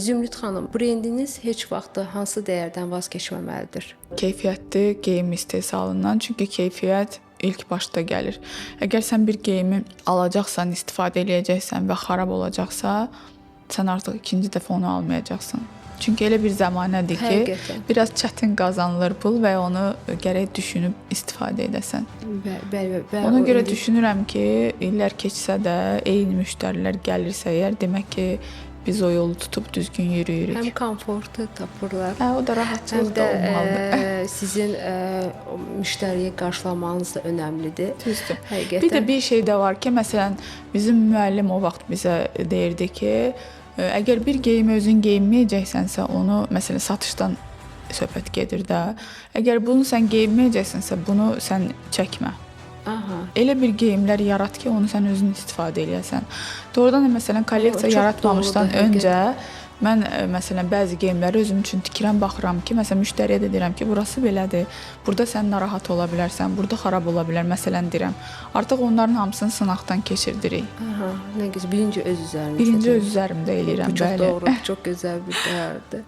Zümrüd xanım, brendiniz heç vaxt hansı dəyərdən vaz keçməməlidir? Keyfiyyətli geyim istehsalından, çünki keyfiyyət ilk başda gəlir. Əgər sən bir geyimi alacaqsan, istifadə edəcəksən və xarab olacaqsa, sən artıq ikinci dəfə onu almayacaqsan. Çünki elə bir zəmanədir ki, Həqiqətən. biraz çətin qazanılır pul və onu gərək düşünüb istifadə edəsən. Bəli. Ona görə düşünürəm ki, illər keçsə də eyni müştərilər gəlirsə əgər, demək ki, biz o yolu tutub düzgün yürüyürük. Həm komfortu tapırlar. Hə, o da rahatçılıq Həm da də olmalıdır. sizin müştəriyə qarşılamanız da önəmlidir. Düzdür. Həqiqətən. Bir də bir şey də var ki, məsələn, bizim müəllim o vaxt bizə deyirdi ki, əgər bir geyimi özün geyinməyəcəksənsə, onu məsələn satışdan söhbət gedir də. Əgər bunu sən geyinməyəcəksənsə, bunu sən çəkmə. Aha. Elə bir geyimlər yarat ki, onu sən özün istifadə edəsən. Doğrudan da məsələn kolleksiya Çox yaratmamışdan doğrudur, öncə mən məsələn bəzi geyimləri özüm üçün tikirəm, baxıram ki, məsələn müştəriyə də deyirəm ki, burası belədir. Burada sən narahat ola bilərsən, burada xarab ola bilər, məsələn deyirəm. Artıq onların hamısını sınaqdan keçirdirik. Aha, nə gözəl. Birinci öz üzərinizdə. Birinci öz üzərimdə eləyirəm, Bu çox bəli. doğru, çox gözəl bir dəyərdir.